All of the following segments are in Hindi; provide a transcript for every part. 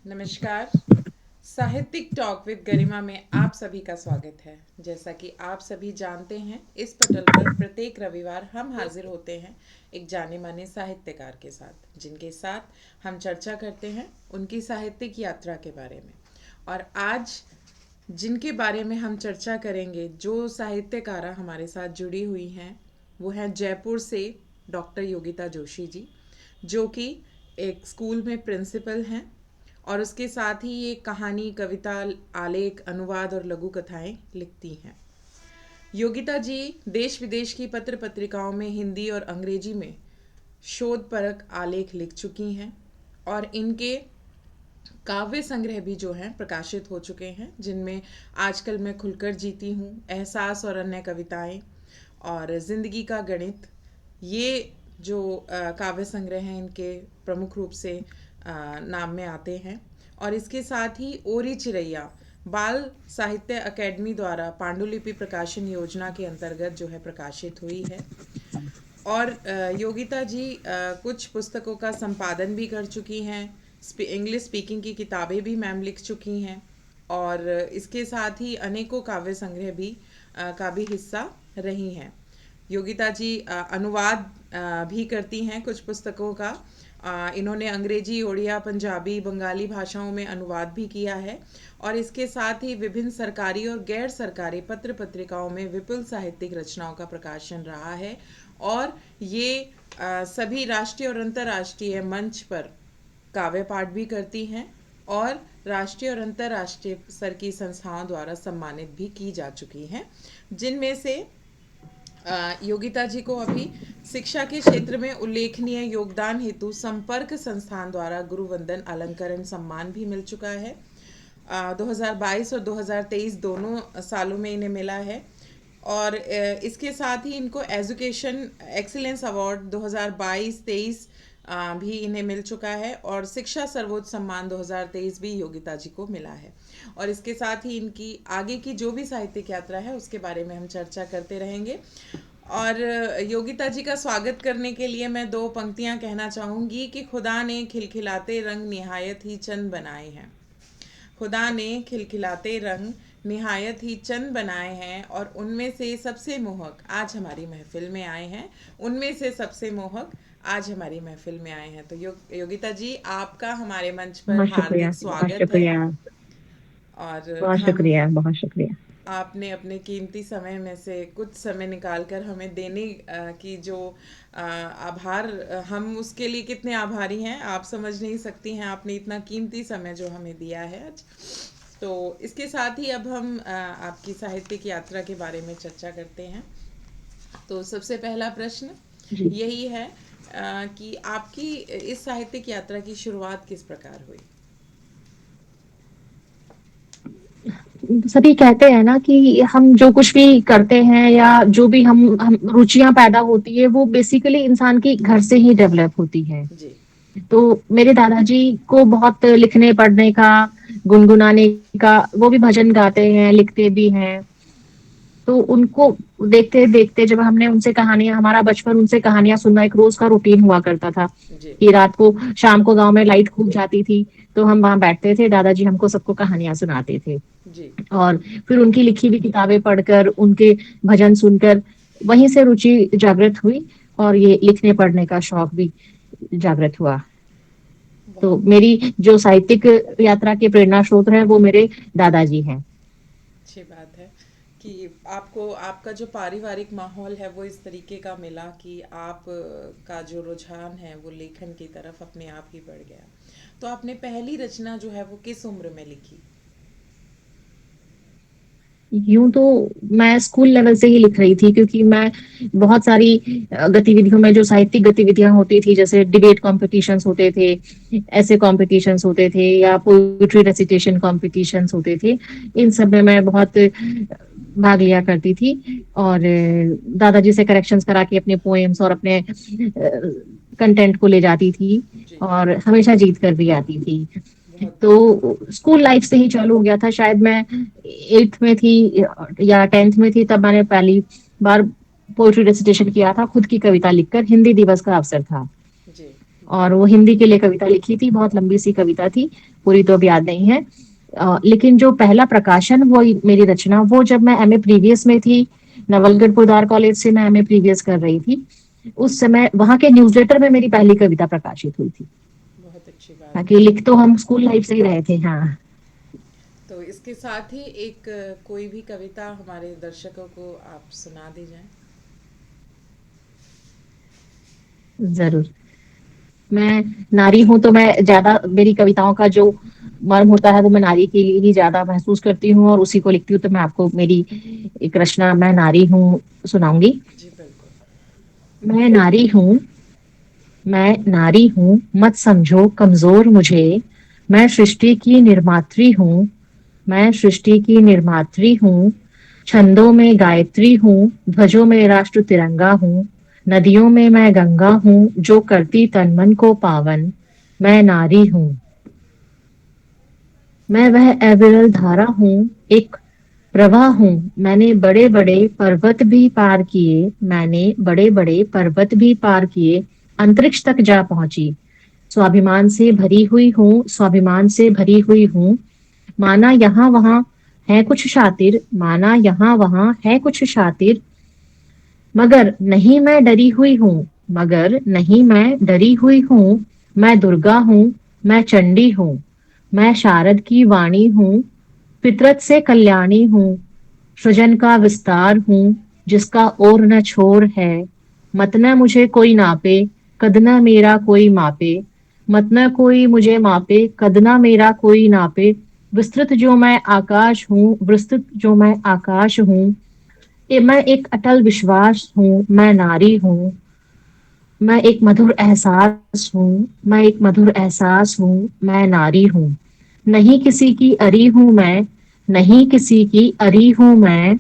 नमस्कार। साहित्यिक टॉक विद गरिमा में आप सभी का स्वागत है। जैसा कि आप सभी जानते हैं, इस पटल पर प्रत्येक रविवार हम हाजिर होते हैं एक जाने माने साहित्यकार के साथ, जिनके साथ हम चर्चा करते हैं उनकी साहित्यिक यात्रा के बारे में। और आज जिनके बारे में हम चर्चा करेंगे, जो साहित्यकारा हमारे साथ जुड़ी हुई हैं, वो हैं जयपुर से डॉक्टर योगिता जोशी जी, जो कि एक स्कूल में प्रिंसिपल हैं और उसके साथ ही ये कहानी, कविता, आलेख, अनुवाद और लघु कथाएं लिखती हैं। योगिता जी देश विदेश की पत्र पत्रिकाओं में हिंदी और अंग्रेजी में शोधपरक आलेख लिख चुकी हैं और इनके काव्य संग्रह भी जो हैं प्रकाशित हो चुके हैं, जिनमें आजकल मैं खुलकर जीती हूँ, एहसास और अन्य कविताएं और जिंदगी का गणित, ये जो काव्य संग्रह हैं इनके प्रमुख रूप से नाम में आते हैं। और इसके साथ ही ओरी चिरैया बाल साहित्य अकेडमी द्वारा पांडुलिपि प्रकाशन योजना के अंतर्गत जो है प्रकाशित हुई है। और योगिता जी कुछ पुस्तकों का संपादन भी कर चुकी हैं। इंग्लिश स्पीकिंग की किताबें भी मैम लिख चुकी हैं और इसके साथ ही अनेकों काव्य संग्रह भी का भी हिस्सा रही हैं। योगिता जी अनुवाद भी करती हैं कुछ पुस्तकों का। इन्होंने अंग्रेजी, ओडिया, पंजाबी, बंगाली भाषाओं में अनुवाद भी किया है और इसके साथ ही विभिन्न सरकारी और गैर सरकारी पत्र पत्रिकाओं में विपुल साहित्यिक रचनाओं का प्रकाशन रहा है। और ये सभी राष्ट्रीय और अंतर्राष्ट्रीय मंच पर काव्य पाठ भी करती हैं और राष्ट्रीय और अंतर्राष्ट्रीय स्तर की संस्थाओं द्वारा सम्मानित भी की जा चुकी हैं, जिनमें से योगिता जी को अभी शिक्षा के क्षेत्र में उल्लेखनीय योगदान हेतु संपर्क संस्थान द्वारा गुरुवंदन अलंकरण सम्मान भी मिल चुका है। 2022 और 2023 दोनों सालों में इन्हें मिला है। और इसके साथ ही इनको एजुकेशन एक्सीलेंस अवार्ड 2022-23 भी इन्हें मिल चुका है और शिक्षा सर्वोच्च सम्मान 2023 भी योगिता जी को मिला है। और इसके साथ ही इनकी आगे की जो भी साहित्यिक यात्रा है उसके बारे में हम चर्चा करते रहेंगे। और योगिता जी का स्वागत करने के लिए मैं दो पंक्तियां कहना चाहूँगी कि खुदा ने खिलखिलाते रंग निहायत ही चंद बनाए हैं। खुदा ने खिलखिलाते रंग निहायत ही चंद बनाए हैं और उनमें से सबसे मोहक आज हमारी महफिल में आए हैं। उनमें से सबसे मोहक आज हमारी महफिल में आए हैं। तो योगिता जी, आपका हमारे मंच पर बहुत शुक्रिया, हार्दिक बहुत स्वागत है। शुक्रिया। और बहुत हम शुक्रिया, बहुत शुक्रिया। आपने अपने कीमती समय में से कुछ समय निकालकर हमें देने की जो आभार, हम उसके लिए कितने आभारी हैं आप समझ नहीं सकती हैं। आपने इतना कीमती समय जो हमें दिया है आज। तो इसके साथ ही अब हम आपकी साहित्यिक यात्रा के बारे में चर्चा करते हैं। तो सबसे पहला प्रश्न जी। यही है कि आपकी इस साहित्यिक यात्रा की शुरुआत किस प्रकार हुई? सभी कहते हैं ना कि हम जो कुछ भी करते हैं या जो भी हम रुचियां पैदा होती है वो बेसिकली इंसान की घर से ही डेवलप होती है। जी। तो मेरे दादाजी को बहुत लिखने पढ़ने का, गुनगुनाने का, वो भी भजन गाते हैं, लिखते भी हैं। तो उनको देखते देखते जब हमने उनसे कहानियां, हमारा बचपन उनसे कहानियां सुनना एक रोज का रूटीन हुआ करता था जी। कि रात को, शाम को गांव में लाइट खूब जाती थी तो हम वहां बैठते थे, दादाजी हमको सबको कहानियां सुनाते थे। जी। और फिर उनकी लिखी हुई किताबें पढ़कर, उनके भजन सुनकर वहीं से रुचि जागृत हुई और ये लिखने पढ़ने का शौक भी जागृत हुआ। तो बहुत मेरी जो साहित्यिक यात्रा के प्रेरणा स्रोत है वो मेरे दादाजी हैं। अच्छी बात है कि आपको आपका जो पारिवारिक माहौल है वो इस तरीके का मिला कि आप का जो रुझान है वो लेखन की तरफ अपने आप ही बढ़ गया। तो आपने पहली रचना जो है वो किस उम्र में लिखी? यूं तो मैं स्कूल लेवल से ही लिख रही थी, क्योंकि मैं बहुत सारी गतिविधियों में, जो साहित्यिक गतिविधियां होती थी, जैसे डिबेट कॉम्पिटिशन्स होते थे, ऐसे कॉम्पिटिशन्स होते थे या पोइट्री रेसिटेशन कॉम्पिटिशन्स होते थे, इन सब में मैं बहुत भाग लिया करती थी। और दादाजी से करेक्शंस करा के अपने पोएम्स और अपने कंटेंट को ले जाती थी जी। और हमेशा जीत कर भी आती थी। बहुत बढ़िया। तो स्कूल लाइफ से ही चालू हो गया था। शायद मैं 8th में थी या 10th में थी, तब मैंने पहली बार पोएट्री रेसिटेशन किया था, खुद की कविता लिखकर। हिंदी दिवस का अवसर था। जी। और वो हिंदी के लिए कविता लिखी थी, बहुत लंबी सी कविता थी, पूरी तो अब याद नहीं है। लेकिन जो पहला प्रकाशन वो मेरी रचना, वो जब मैं एमए प्रीवियस में थी, नवलगढ़ पोदार कॉलेज से मैं एमए प्रीवियस कर रही थी, उस समय वहां के न्यूज़लेटर में मेरी पहली कविता प्रकाशित हुई थी। बहुत अच्छी बात ताकि है। लिख तो हम स्कूल लाइफ से ही रहे थे। हाँ, तो इसके साथ ही एक कोई भी कविता हमारे दर्शकों को आप सुना दीजिए। जरूर। मैं नारी हूं तो मैं ज्यादा, मेरी कविताओं का जो मर्म होता है वो मैं नारी के लिए ही ज्यादा महसूस करती हूँ और उसी को लिखती हूँ। तो मैं आपको मेरी एक रचना मैं नारी हूँ सुनाऊंगी। जी बिल्कुल। मैं नारी हूँ, मैं नारी हूँ, मत समझो कमजोर मुझे। मैं सृष्टि की निर्मात्री हूँ, मैं सृष्टि की निर्मात्री हूँ। छंदों में गायत्री हूँ, ध्वजों में राष्ट्र तिरंगा हूँ। नदियों में मैं गंगा हूँ, जो करती तन मन को पावन। मैं नारी हूँ, मैं वह अविरल धारा हूँ, एक प्रवाह हूँ। मैंने बड़े बड़े पर्वत भी पार किए, मैंने बड़े बड़े पर्वत भी पार किए, अंतरिक्ष तक जा पहुंची। स्वाभिमान से भरी हुई हूँ, स्वाभिमान से भरी हुई हूँ। माना यहाँ वहाँ है कुछ शातिर, माना यहाँ वहाँ है कुछ शातिर, मगर नहीं मैं डरी हुई हूँ, मगर नहीं मैं डरी हुई हूँ। मैं दुर्गा हूँ, मैं चंडी हूँ, मैं शारद की वाणी हूँ। फितरत से कल्याणी हूँ, सृजन का विस्तार हूँ, जिसका ओर न छोर है। मत न मुझे कोई नापे, कद न मेरा कोई मापे। मत न कोई मुझे मापे, कद न मेरा कोई नापे। विस्तृत जो मैं आकाश हूँ, विस्तृत जो मैं आकाश हूँ। ये मैं एक अटल विश्वास हूँ, मैं नारी हूँ। मैं एक मधुर एहसास हूँ, मैं एक मधुर एहसास हूँ, मैं नारी हूँ। नहीं किसी की अरी हूँ मैं, नहीं किसी की अरी हूँ मैं,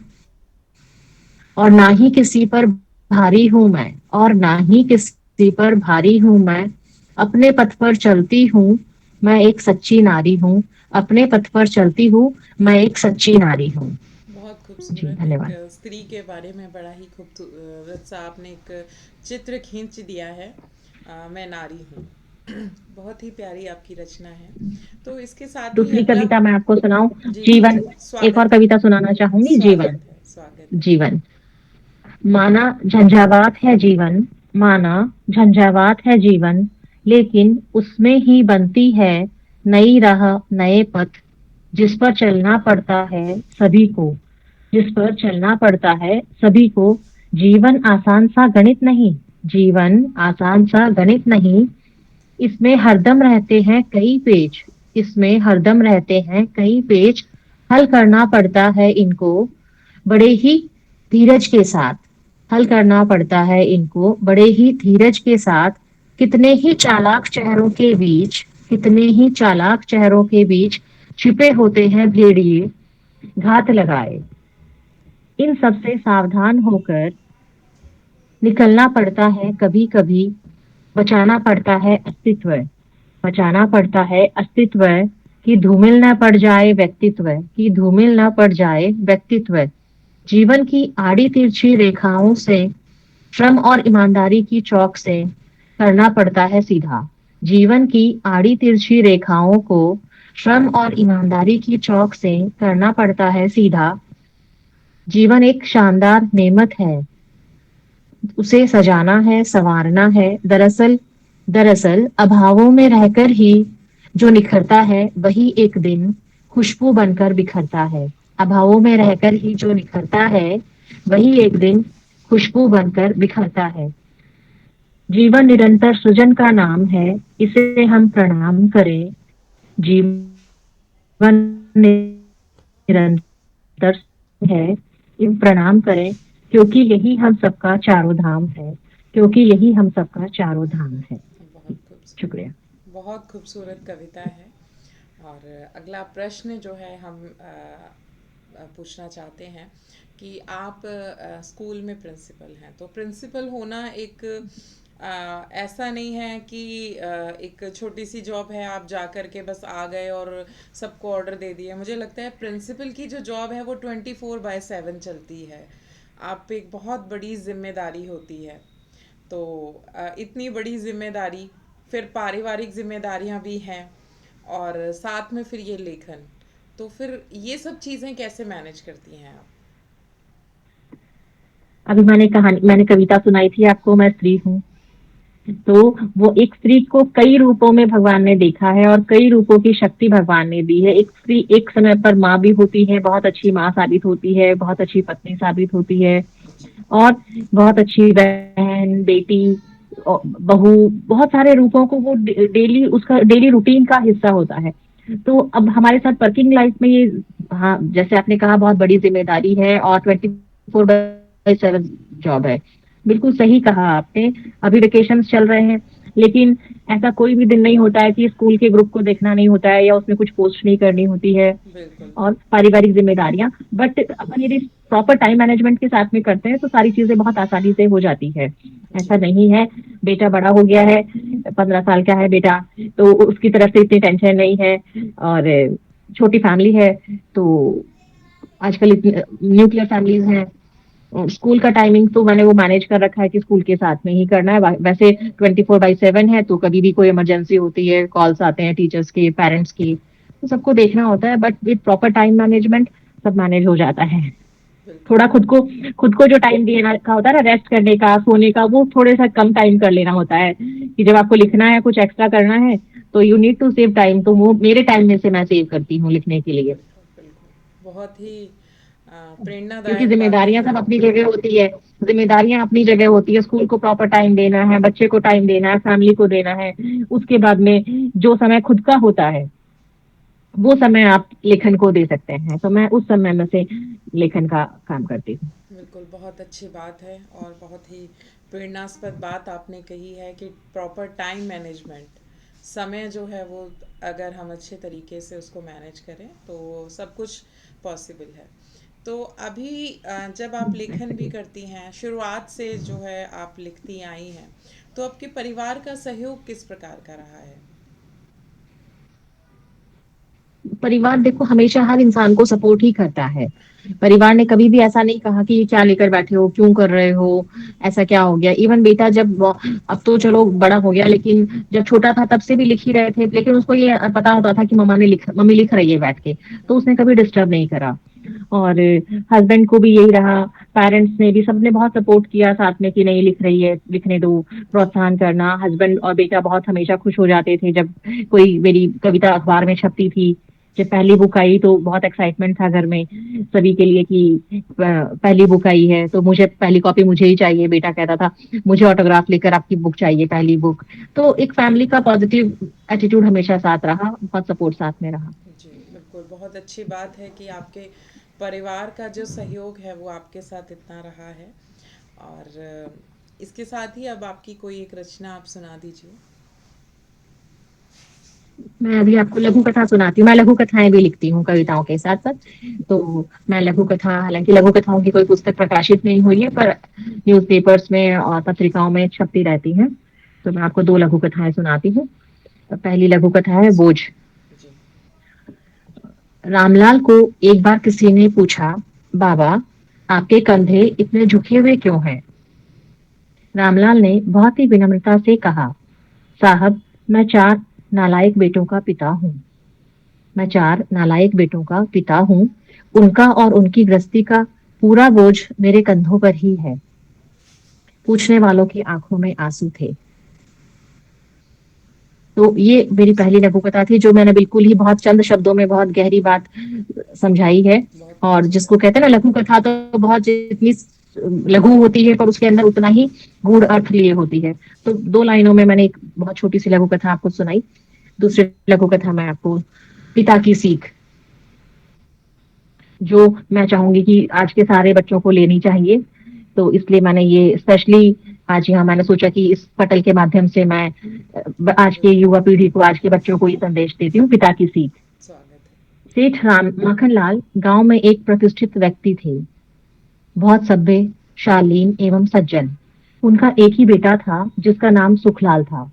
और ना ही किसी पर भारी हूँ मैं, और ना ही किसी पर भारी हूँ मैं। अपने पथ पर चलती हूँ, मैं एक सच्ची नारी हूँ। अपने पथ पर चलती हूँ, मैं एक सच्ची नारी हूँ। बहुत जी, खूबसूरत एक धन्यवाद। स्त्री के बारे में बड़ा ही खूबसूरत सा आपने एक चित्र खींच दिया है। मैं नारी हूँ। बहुत ही प्यारी आपकी रचना है। तो इसके साथ ही दूसरी अगला। कविता मैं आपको सुनाऊं? जी जी जीवन। जी, एक और स्वागत है। कविता सुनाना चाहूंगी, जीवन। स्वागत है, स्वागत है। जीवन। माना झंझावात है जीवन, माना झंझावात है जीवन, लेकिन उसमें ही बनती है नई राह, नए पथ, जिस पर चलना पड़ता है सभी को, जिस पर चलना पड़ता है सभी को। जीवन आसान सा गणित नहीं, जीवन आसान सा गणित नहीं। इसमें हरदम रहते हैं कई पेच, इसमें हरदम रहते हैं कई पेच। हल करना पड़ता है इनको बड़े ही धीरज के साथ, हल करना पड़ता है इनको बड़े ही धीरज के साथ। कितने ही चालाक चेहरों के बीच, कितने ही चालाक चेहरों के बीच छिपे होते हैं भेड़िए घात लगाए। इन सब से सावधान होकर निकलना पड़ता है कभी कभी। बचाना पड़ता है अस्तित्व, बचाना पड़ता है अस्तित्व। कि धूमिल न पड़ जाए व्यक्तित्व, कि धूमिल न पड़ जाए व्यक्तित्व। जीवन की आड़ी तिरछी रेखाओं से, श्रम और ईमानदारी की चौक से करना पड़ता है सीधा। जीवन की आड़ी तिरछी रेखाओं को श्रम और ईमानदारी की चौक से करना पड़ता है सीधा। जीवन एक शानदार नेमत है, उसे सजाना है, संवारना है। दरअसल दरअसल अभावों में रहकर ही जो निखरता है वही एक दिन खुशबू बनकर बिखरता है। अभावों में रहकर ही जो निखरता है वही एक दिन खुशबू बनकर बिखरता है। जीवन निरंतर सृजन का नाम है, इसे हम प्रणाम करें। जीवन निरंतर है, इन प्रणाम करें, क्योंकि यही हम सबका चारों धाम है, क्योंकि यही हम सबका चारों धाम है। बहुत खूबसूरत, शुक्रिया। बहुत खूबसूरत कविता है। और अगला प्रश्न जो है हम पूछना चाहते हैं कि आप स्कूल में प्रिंसिपल हैं, तो प्रिंसिपल होना एक ऐसा नहीं है कि एक छोटी सी जॉब है, आप जा कर के बस आ गए और सबको ऑर्डर दे दिए। मुझे लगता है प्रिंसिपल की जो जॉब है वो 24/7 चलती है। आप पे एक बहुत बड़ी जिम्मेदारी होती है। तो इतनी बड़ी जिम्मेदारी फिर पारिवारिक जिम्मेदारियां भी हैं, और साथ में फिर ये लेखन। तो फिर ये सब चीज़ें कैसे मैनेज करती हैं आप? अभी मैंने कविता सुनाई थी आपको, मैं स्त्री हूँ। तो वो एक स्त्री को कई रूपों में भगवान ने देखा है और कई रूपों की शक्ति भगवान ने दी है। एक स्त्री एक समय पर माँ भी होती है, बहुत अच्छी माँ साबित होती है, बहुत अच्छी पत्नी साबित होती है, जी। और बहुत अच्छी बहन, बेटी, बहू, बहुत सारे रूपों को वो डेली उसका डेली रूटीन का हिस्सा होता है। तो अब हमारे साथ वर्किंग लाइफ में ये, हाँ जैसे आपने कहा, बहुत बड़ी जिम्मेदारी है और 24/7 जॉब है। बिल्कुल सही कहा आपने। अभी वेकेशन चल रहे हैं, लेकिन ऐसा कोई भी दिन नहीं होता है कि स्कूल के ग्रुप को देखना नहीं होता है या उसमें कुछ पोस्ट नहीं करनी होती है, बिल्कुल। और पारिवारिक जिम्मेदारियां। बट अपन यदि प्रॉपर टाइम मैनेजमेंट के साथ में करते हैं तो सारी चीजें बहुत आसानी से हो जाती है। जी। ऐसा नहीं है, बेटा बड़ा हो गया है, 15 साल का है बेटा, तो उसकी तरफ से इतनी टेंशन नहीं है, और छोटी फैमिली है, तो आजकल इतनी न्यूक्लियर फैमिलीज हैं। स्कूल का टाइमिंग तो मैंने वो मैनेज कर रखा है कि स्कूल के साथ में ही करना है। वैसे 24/7 है, तो कभी भी कोई इमरजेंसी होती है, कॉल्स आते हैं टीचर्स के, पेरेंट्स के, तो सबको देखना होता है। But with proper time management सब मैनेज हो जाता है। बिल्कुल। थोड़ा खुद को जो टाइम देना का होता है ना, रेस्ट करने का, सोने का, वो थोड़े सा कम टाइम कर लेना होता है कि जब आपको लिखना है, कुछ एक्स्ट्रा करना है, तो you need to save time. तो वो मेरे टाइम में से मैं सेव करती हूँ लिखने के लिए। बिल्कुल। बिल्कुल, बहुत ही क्योंकि प्रेरणादायक बातें जिम्मेदारियां हैं। सब अपनी जगह होती है, जिम्मेदारियां अपनी जगह होती है। स्कूल को प्रॉपर टाइम देना है, बच्चे को टाइम देना है, फैमिली को देना है। उसके बाद में जो समय खुद का होता है, वो समय आप लेखन को दे सकते हैं। तो मैं उस समय में से लेखन का काम करती हूँ। बिल्कुल, बहुत अच्छी बात है, और बहुत ही प्रेरणास्पद बात आपने कही है कि प्रॉपर टाइम मैनेजमेंट, समय जो है वो अगर हम अच्छे तरीके से उसको मैनेज करें तो सब कुछ पॉसिबल है। तो अभी जब आप लेखन भी करती हैं, शुरुआत से जो है आप लिखती आई हैं, तो आपके परिवार का सहयोग किस प्रकार का रहा है? परिवार देखो हमेशा हर इंसान को सपोर्ट ही करता है। परिवार ने कभी भी ऐसा नहीं कहा कि ये क्या लेकर बैठे हो, क्यों कर रहे हो, ऐसा क्या हो गया। इवन बेटा जब, अब तो चलो बड़ा हो गया, लेकिन जब छोटा था तब से भी लिख ही रहे थे, लेकिन उसको ये पता होता था कि मम्मी लिख रही है बैठ के, तो उसने कभी डिस्टर्ब नहीं करा। और हस्बैंड को भी यही रहा, पेरेंट्स ने भी, सबने बहुत सपोर्ट किया साथ में कि नहीं लिख रही है, लिखने दो, प्रोत्साहन करना। हस्बैंड और बेटा बहुत हमेशा खुश हो जाते थे जब कोई मेरी कविता अखबार में छपती थी। जब पहली बुक आई तो बहुत एक्साइटमेंट था घर में सभी के लिए कि पहली बुक आई है, तो मुझे पहली कॉपी मुझे ही चाहिए। बेटा कहता था मुझे ऑटोग्राफ लेकर आपकी बुक चाहिए, पहली बुक। तो एक फैमिली का पॉजिटिव एटीट्यूड हमेशा साथ रहा, बहुत सपोर्ट साथ में रहा। जी, बिल्कुल, बहुत अच्छी बात है कि आपके परिवार का जो सहयोग है वो आपके साथ इतना रहा है। और इसके साथ ही अब आपकी कोई एक रचना आप सुना दीजिए। मैं अभी आपको लघु कथा सुनाती हूँ। मैं लघु कथाएं भी लिखती हूँ जी, कविताओं जी। के साथ साथ। तो मैं लघु कथा, हालांकि लघु कथाओं की कोई पुस्तक प्रकाशित नहीं हुई है, पर न्यूज़पेपर्स में और पत्रिकाओं में छपती रहती हैं। तो मैं आपको दो लघु कथाएं सुनाती हूँ। पहली लघु कथा है बोझ। जी। रामलाल को एक बार किसी ने पूछा, बाबा आपके कंधे इतने झुके हुए क्यों हैं? रामलाल ने बहुत ही विनम्रता से कहा, साहब मैं चार नालायक बेटों का पिता हूँ। मैं चार नालायक बेटों का पिता हूँ। उनका और उनकी गृहस्थी का पूरा बोझ मेरे कंधों पर ही है। पूछने वालों की आंखों में आंसू थे। तो ये मेरी पहली लघु कथा थी, जो मैंने बिल्कुल ही बहुत चंद शब्दों में बहुत गहरी बात समझाई है। बहुत और अच्छी जिसको लगी। कहते हैं ना, लघु कथा तो बहुत जितनी लघु होती है, पर उसके अंदर उतना ही गूढ़ अर्थ लिए होती है। तो दो लाइनों में मैंने एक बहुत छोटी सी लघु कथा आपको सुनाई। दूसरी लघु कथा मैं आपको, पिता की सीख, जो मैं चाहूंगी कि आज के सारे बच्चों को लेनी चाहिए। तो इसलिए मैंने ये स्पेशली आज यहाँ मैंने सोचा कि इस पटल के माध्यम से मैं आज के बिल्कुल। युवा पीढ़ी को, आज के बच्चों को ये संदेश देती हूँ, पिता की सीख। स्वागत है। सेठ राम माखनलाल गांव में एक प्रतिष्ठित व्यक्ति थे, बहुत सभ्य, शालीन एवं सज्जन। उनका एक ही बेटा था जिसका नाम सुखलाल था।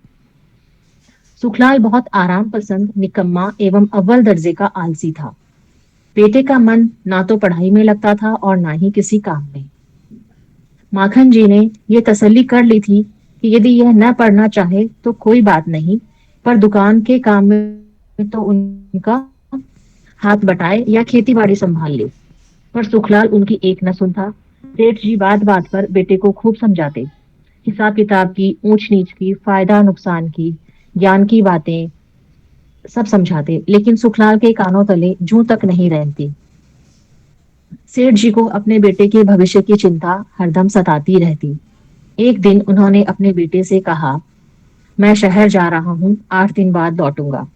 सुखलाल बहुत आराम पसंद, निकम्मा एवं अव्वल दर्जे का आलसी था। बेटे का मन ना तो पढ़ाई में लगता था और ना ही किसी काम में। माखन जी ने ये तसल्ली कर ली थी कि यदि यह न पढ़ना चाहे तो कोई बात नहीं, पर दुकान के काम में तो उनका हाथ बटाए या खेती बाड़ी संभाल ले। पर सुखलाल उनकी एक न सुनता। सेठ जी बात बात पर बेटे को खूब समझाते, हिसाब किताब की, ऊंच नीच की, फायदा नुकसान की, ज्ञान की बातें सब समझाते, लेकिन सुखलाल के कानों तले जूं तक नहीं रहती। सेठ जी को अपने बेटे के भविष्य की चिंता हरदम सताती रहती। एक दिन उन्होंने अपने बेटे से कहा, मैं शहर जा रहा हूँ, 8 दिन बाद लौटूंगा।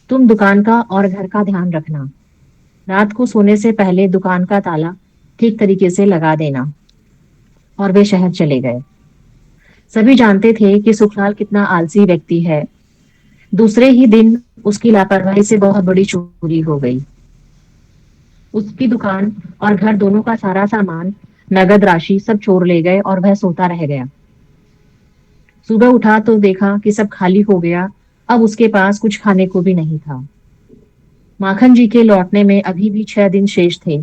तुम दुकान का और घर का ध्यान रखना। रात को सोने से पहले दुकान का ताला ठीक तरीके से लगा देना। और वे शहर चले गए। सभी जानते थे कि सुखलाल कितना आलसी व्यक्ति है। दूसरे ही दिन उसकी लापरवाही से बहुत बड़ी चोरी हो गई। उसकी दुकान और घर दोनों का सारा सामान, नगद राशि सब चोर ले गए और वह सोता रह गया। सुबह उठा तो देखा कि सब खाली हो गया। अब उसके पास कुछ खाने को भी नहीं था। माखन जी के लौटने में अभी भी 6 दिन शेष थे।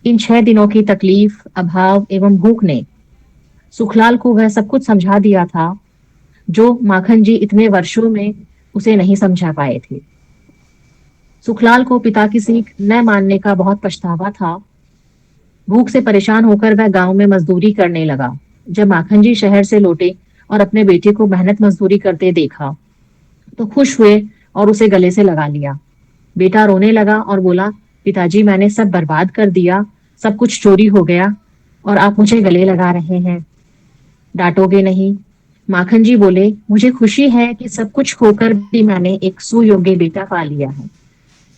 इन 6 दिनों की तकलीफ, अभाव एवं भूख ने सुखलाल को वह सब कुछ समझा दिया था जो माखन जी इतने वर्षों में उसे नहीं समझा पाए थे। सुखलाल को पिता की सीख न मानने का बहुत पछतावा था। भूख से परेशान होकर वह गांव में मजदूरी करने लगा। जब माखन जी शहर से लौटे और अपने बेटे को मेहनत मजदूरी करते देखा तो खुश हुए और उसे गले से लगा लिया। बेटा रोने लगा और बोला, पिताजी मैंने सब बर्बाद कर दिया, सब कुछ चोरी हो गया और आप मुझे गले लगा रहे हैं, डांटोगे नहीं? माखन जी बोले, मुझे खुशी है कि सब कुछ खोकर भी मैंने एक सुयोग्य बेटा पा लिया है।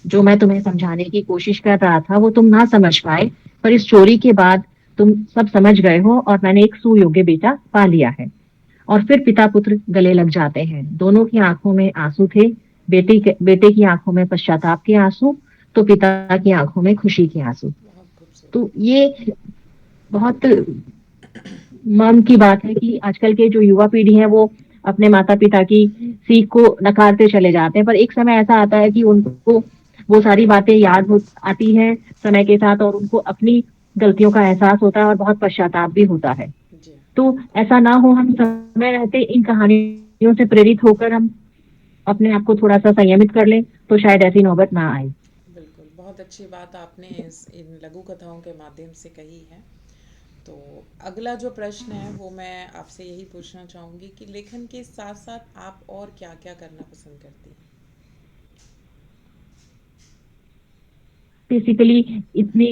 जो मैं तुम्हें समझाने की कोशिश कर रहा था वो तुम ना समझ पाए, पर इस चोरी के बाद तुम सब समझ गए हो और मैंने एक सुयोग्य बेटा पा लिया है। और फिर पिता पुत्र गले लग जाते हैं। दोनों की आंखों में आंसू थे। बेटे की आंखों में पश्चाताप के आंसू, तो पिता की आंखों में खुशी के आंसू। बहुत खूबसूरत। तो ये बहुत मर्म की बात है कि आजकल के जो युवा पीढ़ी है वो अपने माता पिता की सीख को नकारते चले जाते हैं, पर एक समय ऐसा आता है कि उनको वो सारी बातें याद हो आती है समय के साथ, और उनको अपनी गलतियों का एहसास होता है और बहुत पश्चाताप भी होता है। जी हाँ, तो बिल्कुल। ऐसा ना हो, हम समय रहते इन कहानियों से प्रेरित होकर हम अपने आप को थोड़ा सा संयमित कर लें तो शायद ऐसी नौबत ना आए। बिल्कुल, बहुत अच्छी बात आपने इन लघु कथाओं के माध्यम से कही है। तो अगला जो प्रश्न है वो मैं आपसे यही पूछना चाहूँगी कि लेखन के साथ साथ आप और क्या क्या करना पसंद करती हैं? बेसिकली इतनी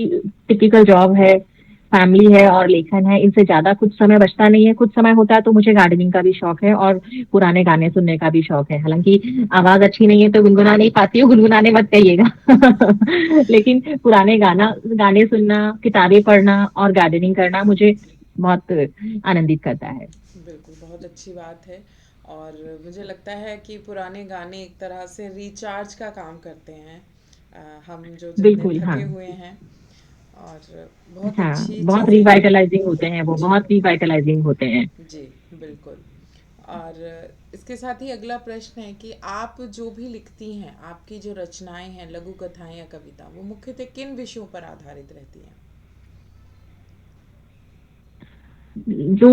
टिपिकल जॉब है, फैमिली है और लेखन है, इनसे ज्यादा कुछ समय बचता नहीं है। कुछ समय होता है तो मुझे गार्डनिंग का भी शौक है और पुराने गाने सुनने का भी शौक है। हालांकि आवाज अच्छी नहीं है तो गुनगुना नहीं पाती हूँ, गुनगुनाने मत कहिएगा। लेकिन पुराने गाने सुनना, किताबें पढ़ना और गार्डनिंग करना मुझे बहुत आनंदित करता है। बिल्कुल, बहुत अच्छी बात है। और मुझे लगता है कि पुराने गाने एक तरह से रिचार्ज का काम करते हैं। हम जो जितने बिल्कुल, हाँ। थके हुए हैं, और बहुत हाँ, अच्छी बहुत चीज़ें हैं। रिवाइटलाइजिंग होते हैं वो, जी, बहुत रिवाइटलाइजिंग होते हैं। जी, बिल्कुल। और इसके साथ ही अगला प्रश्न है कि आप जो भी लिखती हैं, आपकी जो रचनाएँ हैं, लघु कथाएँ या कविता, वो मुख्यतः किन विषयों पर आधारित रहती हैं? जो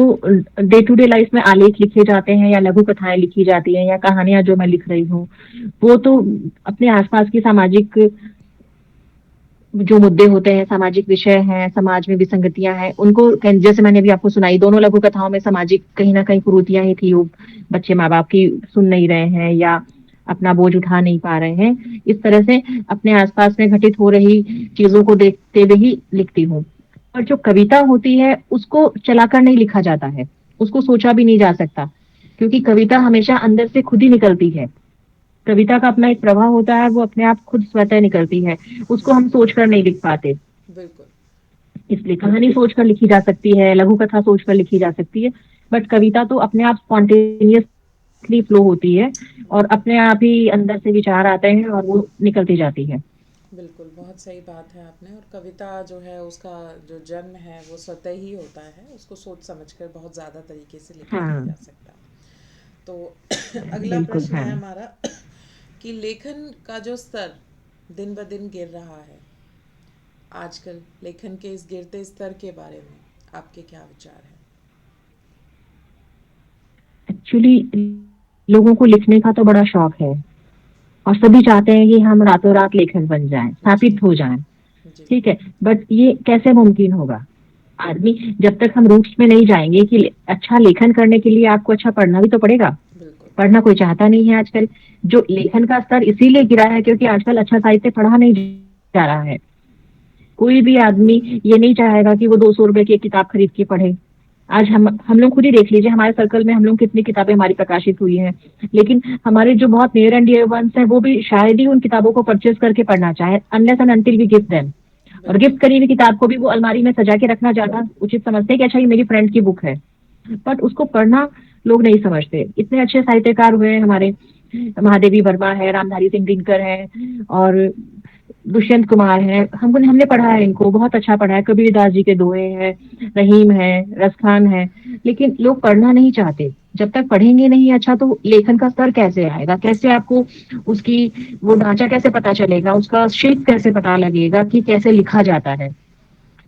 डे टू डे लाइफ में आलेख लिखे जाते हैं या लघु कथाएं लिखी जाती हैं या कहानियां जो मैं लिख रही हूँ, वो तो अपने आसपास की सामाजिक जो मुद्दे होते हैं, सामाजिक विषय हैं, समाज में विसंगतियां हैं, उनको जैसे मैंने अभी आपको सुनाई, दोनों लघु कथाओं में सामाजिक कहीं ना कहीं कुरीतियां ही थी। वो बच्चे माँ बाप की सुन नहीं रहे हैं या अपना बोझ उठा नहीं पा रहे हैं, इस तरह से अपने आसपास में घटित हो रही चीजों को देखते हुए ही लिखती हूँ। और जो कविता होती है उसको चलाकर नहीं लिखा जाता है, उसको सोचा भी नहीं जा सकता, क्योंकि कविता हमेशा अंदर से खुद ही निकलती है। कविता का अपना एक प्रवाह होता है, वो अपने आप खुद स्वतः निकलती है, उसको जी, हम सोच कर नहीं लिख पाते। बिल्कुल। इसलिए कहानी सोच कर लिखी जा सकती है, लघु कथा सोच कर लिखी जा सकती है, बट कविता तो अपने आप स्पॉन्टेनियसली फ्लो होती है और बिल्कुल, अपने आप ही अंदर से विचार आते हैं और वो निकलती जाती है। बिल्कुल, बहुत सही बात है आपने। और कविता जो है उसका जो जन्म है वो स्वतः ही होता है, उसको सोच समझ कर बहुत ज़्यादा तरीके से लिखा नहीं हाँ, जा सकता। तो अगला बिल्कुल, प्रश्न हाँ। है हमारा कि लेखन का जो स्तर दिन ब दिन गिर रहा है आजकल, लेखन के इस गिरते स्तर के बारे में आपके क्या विचार हैं? एक्चुअली लोगों को लिखने का तो बड़ा शौक है और सभी चाहते हैं कि हम रातों रात लेखक बन जाएं, जी स्थापित हो जाएं। जी ठीक है, बट ये कैसे मुमकिन होगा? आदमी जब तक हम रूट्स में नहीं जाएंगे कि अच्छा लेखन करने के लिए आपको अच्छा पढ़ना भी तो पड़ेगा। बिल्कुल। पढ़ना कोई चाहता नहीं है आजकल। जो लेखन का स्तर इसीलिए गिरा है क्योंकि आजकल अच्छा साहित्य पढ़ा नहीं जा रहा है। कोई भी आदमी ये नहीं चाहेगा कि वो 200 रुपए की एक किताब खरीद के पढ़े। आज हम लोग खुद ही देख लीजिए, हमारे सर्कल में हम लोग कितनी किताबें हमारी प्रकाशित हुई हैं, लेकिन हमारे जो बहुत नियर एंड डियर वंस हैं वो भी शायद ही उन किताबों को परचेज करके पढ़ना चाहे, unless and until we give them. और गिफ्ट बिल्कुल। करी हुई किताब को भी वो अलमारी में सजा के रखना ज्यादा उचित समझते हैं कि अच्छा ये मेरी फ्रेंड की बुक है, बट उसको पढ़ना लोग नहीं समझते। इतने अच्छे साहित्यकार हुए हैं हमारे, महादेवी वर्मा है, रामधारी सिंह दिनकर है, और दुष्यंत कुमार है। हमने पढ़ा है इनको, बहुत अच्छा पढ़ा है। कबीरदास जी के दोहे हैं, रहीम है, रसखान है, लेकिन लोग पढ़ना नहीं चाहते। जब तक पढ़ेंगे नहीं अच्छा तो लेखन का स्तर कैसे आएगा? कैसे आपको उसकी वो ढांचा कैसे पता चलेगा? उसका शिल्प कैसे पता लगेगा कि कैसे लिखा जाता है,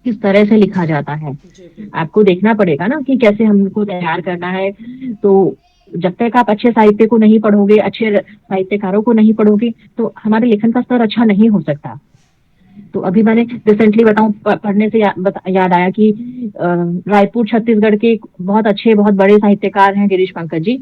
किस तरह से लिखा जाता है? जी बिल्कुल। आपको देखना पड़ेगा ना कि कैसे हमको तैयार करना है। तो जब तक आप अच्छे साहित्य को नहीं पढ़ोगे, अच्छे साहित्यकारों को नहीं पढ़ोगे, तो हमारे लेखन का स्तर अच्छा नहीं हो सकता। तो अभी मैंने रिसेंटली बताऊं, पढ़ने से याद आया कि रायपुर छत्तीसगढ़ के एक बहुत अच्छे बहुत बड़े साहित्यकार हैं, गिरीश पंकज जी।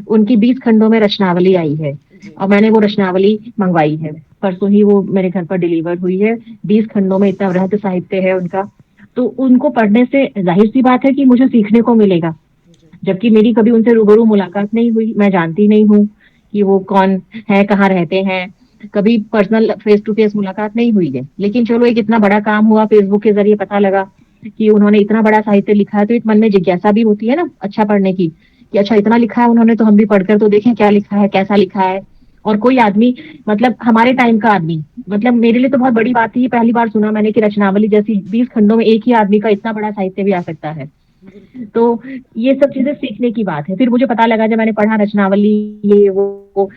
उनकी 20 खंडों में रचनावली आई है, जी और मैंने वो रचनावली मंगवाई है। परसों ही वो मेरे घर पर डिलीवर हुई है। 20 खंडों में इतना वृहद साहित्य है उनका। तो उनको पढ़ने से जाहिर सी बात है कि मुझे सीखने को मिलेगा, जी जबकि मेरी कभी उनसे रूबरू मुलाकात नहीं हुई, मैं जानती नहीं हूँ कि वो कौन है, कहाँ रहते हैं। कभी पर्सनल फेस टू फेस मुलाकात नहीं हुई है, लेकिन चलो एक इतना बड़ा काम हुआ, फेसबुक के जरिए पता लगा कि उन्होंने इतना बड़ा साहित्य लिखा है, तो एक मन में जिज्ञासा भी होती है ना अच्छा पढ़ने की, कि अच्छा इतना लिखा है उन्होंने तो हम भी पढ़कर तो देखें क्या लिखा है, कैसा लिखा है। और कोई आदमी, मतलब हमारे टाइम का आदमी, मतलब मेरे लिए तो बहुत बड़ी बात थी, पहली बार सुना मैंने कि रचनावली जैसी 20 खंडों में एक ही आदमी का इतना बड़ा साहित्य भी आ सकता है। बिल्कुल। तो ये सब चीजें सीखने की बात है। फिर मुझे पता लगा जब मैंने पढ़ा रचनावली, ये वो,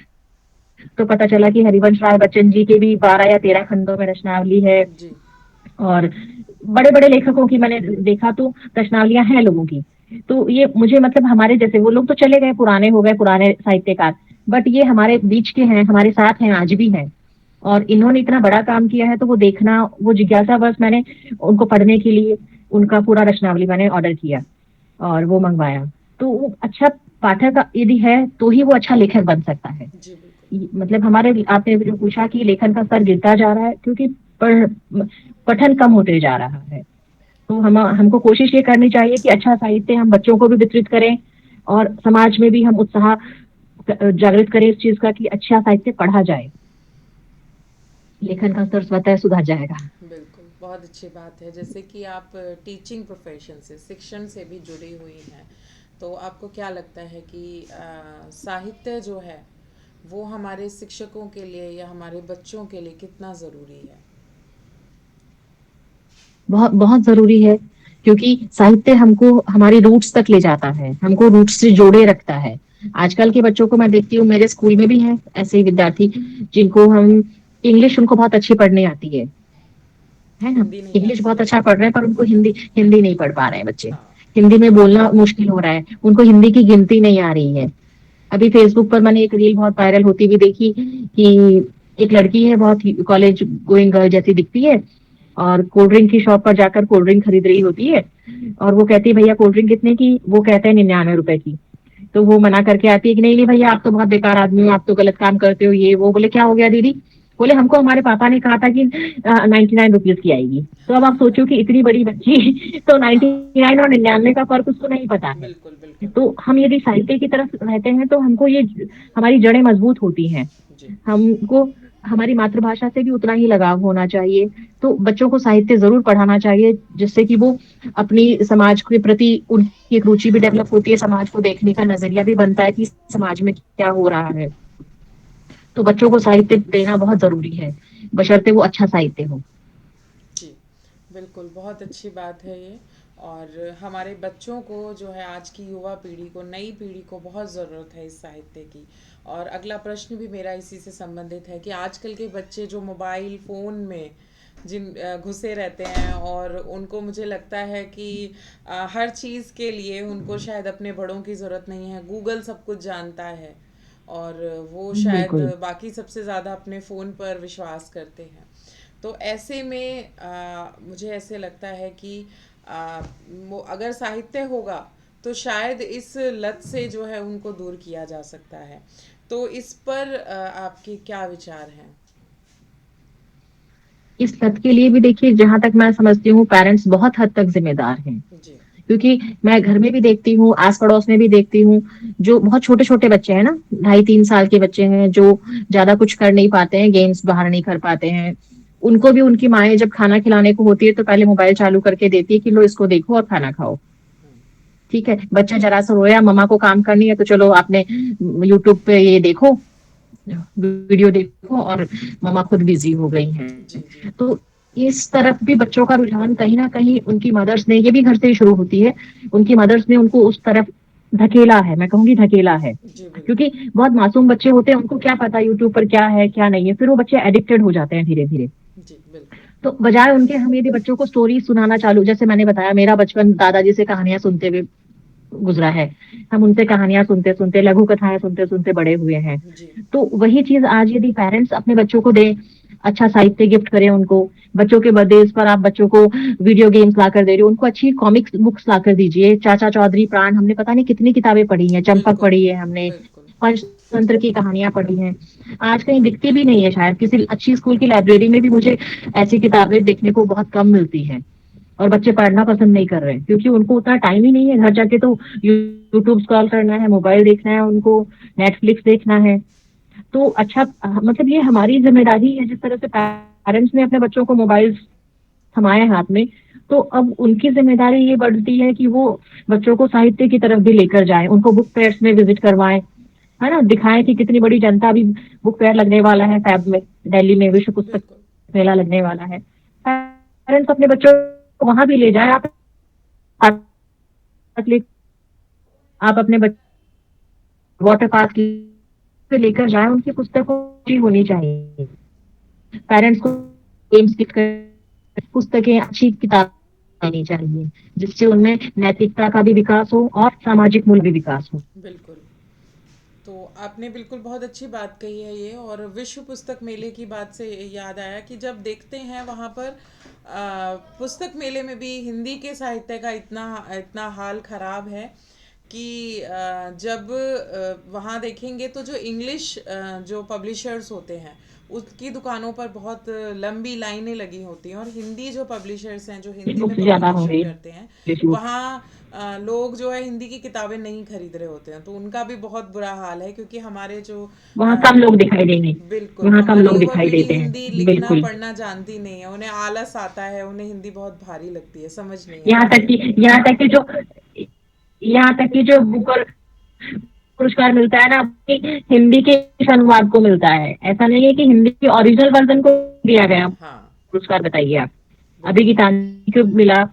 तो पता चला कि हरिवंश राय बच्चन जी के भी 12 या 13 खंडों में रचनावली है। जी और बड़े बड़े लेखकों की मैंने देखा तो रचनावलियां हैं लोगों की। तो ये मुझे, मतलब हमारे जैसे वो लोग तो चले गए, पुराने हो गए, पुराने साहित्यकार, बट ये हमारे बीच के हैं, हमारे साथ हैं, आज भी हैं। और इन्होंने इतना बड़ा काम किया है तो वो देखना, वो जिज्ञासा, बस मैंने उनको पढ़ने के लिए उनका पूरा रचनावली मैंने ऑर्डर किया और वो मंगवाया। तो वो अच्छा पाठक यदि है तो ही वो अच्छा लेखक बन सकता है। जी बिल्कुल। मतलब हमारे, आपने जो पूछा कि लेखन का स्तर गिरता जा रहा है क्योंकि पढ़ पठन कम होते जा रहा है। तो हमको कोशिश ये करनी चाहिए कि अच्छा साहित्य हम बच्चों को भी वितरित करें, और समाज में भी हम उत्साह जागृत करें इस चीज का कि अच्छा साहित्य पढ़ा जाए, लेखन का स्तर स्वतः सुधर जाएगा। बिल्कुल, बहुत अच्छी बात है। जैसे कि आप टीचिंग प्रोफेशन से, शिक्षण से भी जुड़ी हुई हैं, तो आपको क्या लगता है कि साहित्य जो है वो हमारे शिक्षकों के लिए या हमारे बच्चों के लिए कितना ज़रूरी है? बहुत बहुत जरूरी है, क्योंकि साहित्य हमको हमारी रूट्स तक ले जाता है, हमको रूट्स से जोड़े रखता है। आजकल के बच्चों को मैं देखती हूँ, मेरे स्कूल में भी हैं ऐसे ही विद्यार्थी जिनको हम, इंग्लिश उनको बहुत अच्छी पढ़ने आती है ना, हिंदी नहीं इंग्लिश आती बहुत है। अच्छा पढ़ रहे हैं, पर उनको हिंदी हिंदी नहीं पढ़ पा रहे हैं बच्चे। हाँ। हिंदी में बोलना मुश्किल हो रहा है, उनको हिंदी की गिनती नहीं आ रही है। अभी फेसबुक पर मैंने एक रील बहुत वायरल होती हुई देखी कि एक लड़की है, बहुत कॉलेज गोइंग गर्ल जैसी दिखती है, और कोल्ड ड्रिंक की शॉप पर जाकर कोल्ड ड्रिंक खरीद रही होती है। और वो कहती है भैया कोल्ड ड्रिंक कितने की? वो कहते हैं 99 रुपए की। तो वो मना करके आती है कि नहीं नहीं भैया, आप तो बहुत बेकार आदमी हो, आप तो गलत काम करते हो, ये वो। बोले क्या हो गया दीदी? बोले हमको हमारे पापा ने कहा था कि 99 रुपीज की आएगी। तो अब आप सोचो कि इतनी बड़ी बच्ची तो हाँ। 99 और 99 का फर्क उसको नहीं पता है। बिल्कुल बिल्कुल। तो हम यदि साहित्य की तरफ रहते हैं तो हमको ये, हमारी जड़ें मजबूत होती हैं। जी हमको हमारी मातृभाषा से भी उतना ही लगाव होना चाहिए। तो बच्चों को साहित्य जरूर पढ़ाना चाहिए, जिससे कि वो अपनी समाज के प्रति उनकी एक रुचि भी डेवलप होती है, समाज को देखने का नजरिया भी बनता है कि समाज में क्या हो रहा है। तो बच्चों को साहित्य देना बहुत जरूरी है, बशर्ते वो अच्छा साहित्य हो। जी बिल्कुल, बहुत अच्छी बात है ये। और हमारे बच्चों को जो है, आज की युवा पीढ़ी को, नई पीढ़ी को बहुत ज़रूरत है इस साहित्य की। और अगला प्रश्न भी मेरा इसी से संबंधित है कि आजकल के बच्चे जो मोबाइल फ़ोन में घुसे रहते हैं, और उनको मुझे लगता है कि हर चीज़ के लिए उनको शायद अपने बड़ों की ज़रूरत नहीं है, गूगल सब कुछ जानता है, और वो शायद बिल्कुल। बाकी सबसे ज़्यादा अपने फ़ोन पर विश्वास करते हैं। तो ऐसे में मुझे ऐसे लगता है कि अगर साहित्य होगा तो शायद इस लत से जो है उनको दूर किया जा सकता है। तो इस पर आपके क्या विचार हैं? इस लत के लिए भी देखिए, जहां तक मैं समझती हूँ, पेरेंट्स बहुत हद तक जिम्मेदार हैं। जी। क्योंकि मैं घर में भी देखती हूँ, आस पड़ोस में भी देखती हूँ, जो बहुत छोटे छोटे बच्चे हैं ना, 2.5-3 साल के बच्चे हैं, जो ज्यादा कुछ कर नहीं पाते हैं, गेम्स बाहर नहीं कर पाते हैं, उनको भी उनकी माएं जब खाना खिलाने को होती है तो पहले मोबाइल चालू करके देती है कि लो इसको देखो और खाना खाओ। ठीक है, बच्चा जरा सा रोया, मम्मा को काम करनी है तो चलो आपने यूट्यूब पे ये देखो, वीडियो देखो, और मम्मा खुद बिजी हो गई हैं। जी। जी। तो इस तरफ भी बच्चों का रुझान कहीं ना कहीं उनकी मदर्स ने, ये भी घर से ही शुरू होती है, उनकी मदर्स ने उनको उस तरफ धकेला है, मैं कहूंगी धकेला है। जी क्योंकि बिल्कुल। बहुत मासूम बच्चे होते हैं, उनको क्या पता यूट्यूब पर क्या है क्या नहीं है, फिर वो बच्चे एडिक्टेड हो जाते हैं धीरे धीरे। जी बिल्कुल। तो बजाय उनके हम यदि बच्चों को स्टोरी सुनाना चालू, जैसे मैंने बताया, मेरा बचपन दादाजी से कहानियां सुनते हुए गुजरा है, हम उनसे कहानियां सुनते सुनते, लघु कथाएं सुनते सुनते बड़े हुए हैं। जी। तो वही चीज आज यदि पेरेंट्स अपने बच्चों को दें, अच्छा साहित्य गिफ्ट करें उनको, बच्चों के बर्थडे पर आप बच्चों को वीडियो गेम्स ला कर दे रहे हो, उनको अच्छी कॉमिक्स बुक्स ला कर दीजिए, चाचा चौधरी, प्राण, हमने पता नहीं कितनी किताबें पढ़ी हैं, चंपक बिल्कुल। पढ़ी है हमने, बिल्कुल। पंचतंत्र की कहानियां पढ़ी हैं। आज कहीं दिखती भी नहीं है, शायद किसी अच्छी स्कूल की लाइब्रेरी में भी मुझे ऐसी किताबें देखने को बहुत कम मिलती हैं। और बच्चे पढ़ना पसंद नहीं कर रहे हैं, क्योंकि उनको उतना टाइम ही नहीं है, घर जाके तो यूट्यूब स्क्रॉल करना है, मोबाइल देखना है उनको, नेटफ्लिक्स देखना है। तो अच्छा, मतलब ये हमारी जिम्मेदारी है, जिस तरह से पेरेंट्स ने अपने बच्चों को मोबाइल थमाए हाथ में, तो अब उनकी जिम्मेदारी ये बढ़ती है कि वो बच्चों को साहित्य की तरफ भी लेकर जाएं, उनको बुक फेयर्स में विजिट करवाएं, है ना, दिखाएं कि कितनी बड़ी जनता, अभी बुक फेयर लगने वाला है फैब में, दिल्ली में विश्व पुस्तक बिल्कुल। मेला लगने वाला है। पेरेंट्स अपने बच्चों को वहां भी ले जाए, आप अपने वाटर पार्क पे लेकर जाएं, उनकी पुस्तकों की होनी चाहिए। पेरेंट्स को गेम्स पुस्तकें, अच्छी किताब लेनी चाहिए, जिससे उनमें नैतिकता का भी विकास हो और सामाजिक मूल्य भी विकास हो। बिल्कुल। तो आपने बिल्कुल बहुत अच्छी बात कही है ये, और विश्व पुस्तक मेले की बात से याद आया कि जब देखते हैं वहाँ पर पुस्तक मेले में भी हिंदी के साहित्य का इतना इतना हाल खराब है कि जब वहाँ देखेंगे तो जो इंग्लिश जो पब्लिशर्स होते हैं उसकी दुकानों पर बहुत लंबी लाइनें लगी होती हैं, और हिंदी जो पब्लिशर्स हैं जो हिंदी में बुक्स ज्यादा पब्लिकेशन होंगे, करते हैं इंग्लिश वहाँ लोग जो है हिंदी की किताबें नहीं खरीद रहे होते हैं, तो उनका भी बहुत बुरा हाल है, क्योंकि हमारे जो वहाँ कम लोग दिखाई देंगे, बिल्कुल वहाँ कम हमारी लोग युवा दिखाई पीढ़ी देते हिंदी हैं, लिखना बिल्कुल। पढ़ना जानती नहीं है, उन्हें आलस आता है, उन्हें हिंदी बहुत भारी लगती है, समझ नहीं यहाँ आती तक है। कि यहाँ तक कि जो यहाँ तक कि जो बुकर पुरस्कार मिलता है ना, हिंदी के इस अनुवाद को मिलता है, ऐसा नहीं है कि हिंदी के ओरिजिनल वर्जन को दिया गया हाँ। पुरस्कार, बताइए आप। अभी बिल्कुल। गीतांजलि को मिला,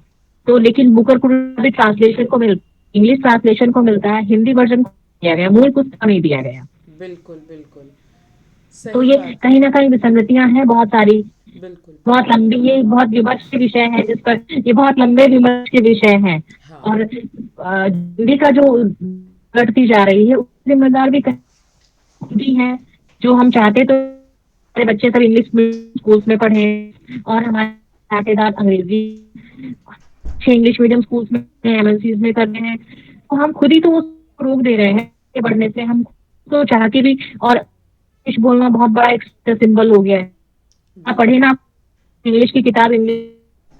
तो लेकिन बुकर को भी ट्रांसलेशन को मिल इंग्लिश ट्रांसलेशन को मिलता है, हिंदी वर्जन को दिया गया, मूल पुस्तक नहीं दिया गया। बिल्कुल। बिल्कुल तो सही ये बात है। कहीं ना कहीं विसंगतियां हैं बहुत सारी। बिल्कुल। बहुत लंबी, ये बहुत विमर्श के विषय है, जिस पर ये बहुत लंबे विमर्श के विषय हैं। हाँ। और हिंदी का जो घटती जा रही है, उसकी जिम्मेदार भी खुद ही है। जो हम चाहते तो हमारे बच्चे सब इंग्लिश स्कूल्स में पढ़े, और हमारे साथीदार अंग्रेजी अच्छे इंग्लिश मीडियम स्कूल्स में, एमएनसीज में कर रहे हैं, तो हम खुद ही तो उसको रोक दे रहे हैं आगे बढ़ने से। हम तो चाह के भी, और इंग्लिश बोलना बहुत बड़ा एक सिंबल हो गया है। आप पढ़े बिल्कुल। ना, इंग्लिश की किताब इंग्लिश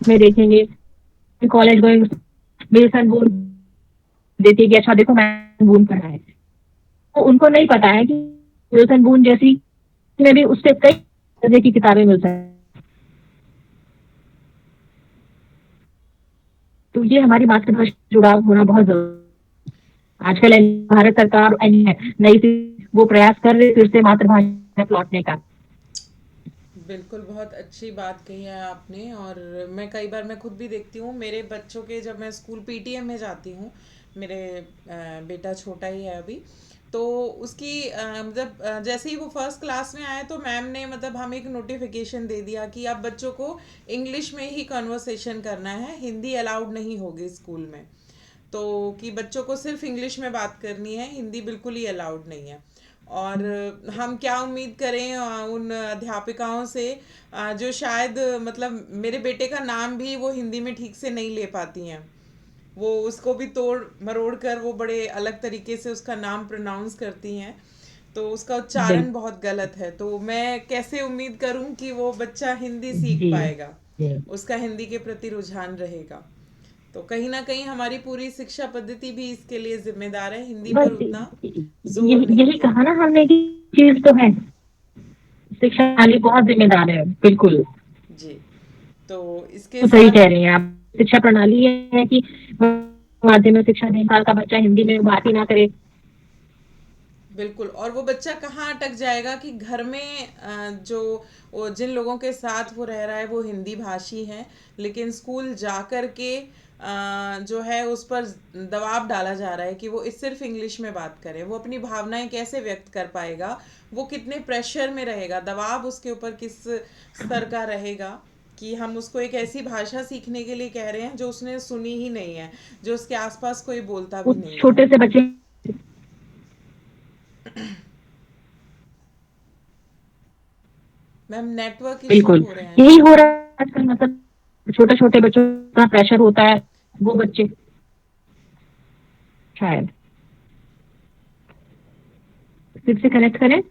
में देखेंगे, कॉलेज गोइंग विल्सन बून देती है कि अच्छा देखो मैंने बून पढ़ा है। तो उनको नहीं पता है कि विल्सन बून जैसी में भी उससे कई तरह की किताबें मिल सकती हैं। तो ये हमारी मातृभाषा से जुड़ाव होना बहुत जरूरी है। आजकल भारत सरकार नई वो प्रयास कर रही है फिर से मातृभाषा में लौटने का। बिल्कुल बहुत अच्छी बात कही है आपने, और मैं कई बार मैं खुद भी देखती हूँ मेरे बच्चों के, जब मैं स्कूल पीटीएम में जाती हूँ, मेरे बेटा छोटा ही है अभी, तो उसकी मतलब जैसे ही वो फर्स्ट क्लास में आए तो मैम ने मतलब हमें एक नोटिफिकेशन दे दिया कि अब बच्चों को इंग्लिश में ही कन्वर्सेशन करना है, हिंदी अलाउड नहीं होगी स्कूल में। तो कि बच्चों को सिर्फ इंग्लिश में बात करनी है, हिंदी बिल्कुल ही अलाउड नहीं है। और हम क्या उम्मीद करें उन अध्यापिकाओं से जो शायद मतलब मेरे बेटे का नाम भी वो हिंदी में ठीक से नहीं ले पाती हैं। वो उसको भी तोड़ मरोड़ कर वो बड़े अलग तरीके से उसका नाम प्रोनाउंस करती हैं। तो उसका उच्चारण बिल्कुल। बहुत गलत है, तो मैं कैसे उम्मीद करूं कि वो बच्चा हिंदी सीख जी पाएगा, जी। उसका हिंदी के प्रति रुझान रहेगा। तो कहीं ना कहीं हमारी पूरी शिक्षा पद्धति भी इसके लिए जिम्मेदार है, हिंदी पर बस उतना जोर यही नहीं यही दिया कहा ना गया। हमने कि चीज तो है, शिक्षा वाली बहुत जिम्मेदार है, बिल्कुल। जी। तो इसके तो सही साथ कह रही हैं आप। शिक्षा प्रणाली ये है कि माध्यमिक शिक्षा 3 साल का बच्चा हिंदी में बात ही ना करे। बिल्कुल, और वो बच्चा कहाँ अटक जाएगा कि घर में जो वो जिन लोगों के साथ वो रह रहा है वो हिंदी भाषी हैं, लेकिन स्कूल जा कर के जो है उस पर दबाव डाला जा रहा है कि वो इस सिर्फ इंग्लिश में बात करे, वो अपनी भावनाएं कैसे व्यक्त कर पाएगा, वो कितने प्रेशर में रहेगा, दबाव उसके ऊपर किस स्तर का रहेगा कि हम उसको एक ऐसी भाषा सीखने के लिए कह रहे हैं जो उसने सुनी ही नहीं है, जो उसके आसपास कोई बोलता भी उस नहीं है। छोटे से बच्चे, मैम नेटवर्क इशू बिल्कुल हो रहे हैं यही हो शायद। रहा है आजकल। मतलब छोटे छोटे बच्चों का प्रेशर होता है, वो बच्चे शायद फिर से कनेक्ट करें।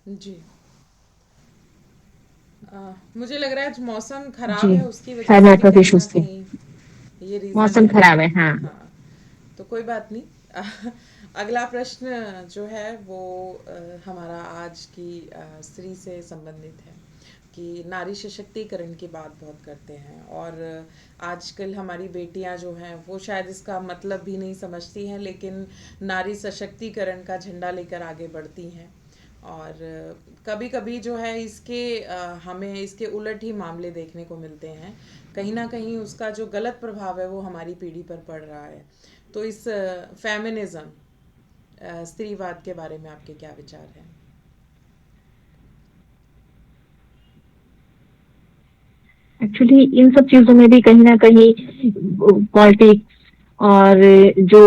जी। मुझे लग रहा है आज मौसम जी, खराब है, उसकी वजह शायद से भी नेटवर्क कहीं ना इश्यूज थे। कहीं ये रीज़न मौसम है। खराब है, हाँ। हाँ। तो कोई बात नहीं। अगला प्रश्न जो है वो हमारा आज की स्त्री से संबंधित है कि नारी सशक्तिकरण की बात बहुत करते हैं, और आजकल हमारी बेटियां जो हैं वो शायद इसका मतलब भी नहीं समझती हैं, लेकिन नारी सशक्तिकरण का झंडा लेकर आगे बढ़ती हैं। और कभी कभी जो है इसके हमें इसके उलट ही मामले देखने को मिलते हैं, कहीं ना कहीं उसका जो गलत प्रभाव है वो हमारी पीढ़ी पर पड़ रहा है। तो इस फेमिनिज्म, स्त्रीवाद के बारे में आपके क्या विचार हैं? एक्चुअली इन सब चीजों में भी कहीं ना कहीं पॉलिटिक्स और जो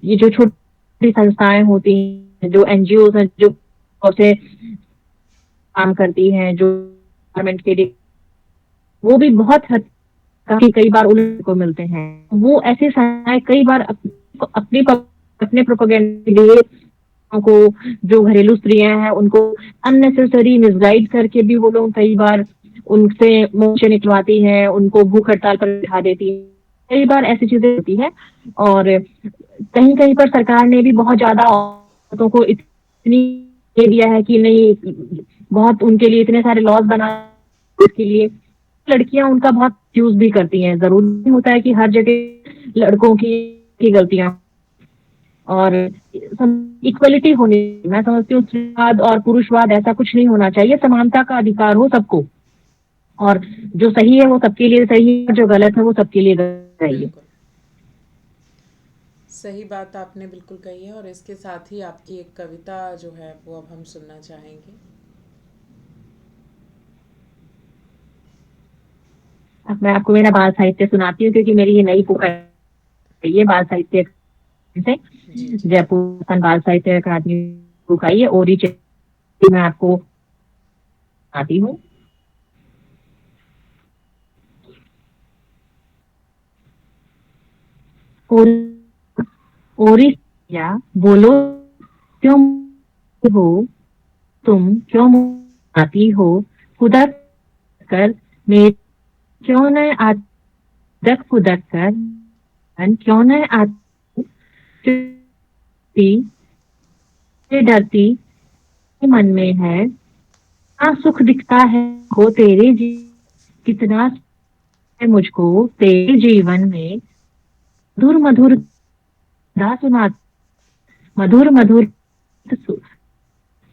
ये जो छोटी संस्थाएं होती हैं, जो एनजीओ हैं, जो से काम करती हैं, जो गवर्नमेंट के लिए, वो भी बहुत हद काफी कई बार उन को मिलते हैं। वो ऐसे संस्थाएं कई बार अपने अपने प्रोपेगेंडा के लिए को, जो घरेलू स्त्रियां हैं उनको अननेसेसरी मिसगाइड करके भी वो लोग कई बार उनसे मोर्चे निकलवाती हैं, उनको भूख हड़ताल पर बिठा देती है। कई बार ऐसी चीजें होती है। और कहीं कहीं पर सरकार ने भी बहुत ज्यादा औरतों को इतनी दे दिया है कि नहीं, बहुत उनके लिए इतने सारे लॉज बना इसके लिए। लड़कियां उनका बहुत यूज भी करती हैं, जरूरी नहीं होता है कि हर जगह लड़कों की गलतियां। और इक्वलिटी होनी, मैं समझती हूँ स्त्रीवाद और पुरुषवाद ऐसा कुछ नहीं होना चाहिए, समानता का अधिकार हो सबको। और जो सही है वो सबके लिए सही है, जो गलत है वो सबके लिए गलत है। बिल्कुल सही बात आपने बिल्कुल कही है, और इसके साथ ही आपकी एक कविता जो है वो अब हम सुनना चाहेंगे। अब मैं आपको मेरा बाल साहित्य सुनाती हूँ, क्योंकि मेरी ये नई बुक है, ये बाल साहित्य से जी जी। जयपुर बाल साहित्य अकादमी बुक आई है, ओरी। मैं आपको आती हूँ। और ओरी या बोलो क्यों हो, तुम क्यों आती हो, खुदा कर मेरे क्यों न आदक खुदा कर क्यों न आती डरती मन में है, हाँ सुख दिखता है को तेरे कितना है मुझको तेरे जीवन में, मधुर मधुर गा सुना, मधुर मधुर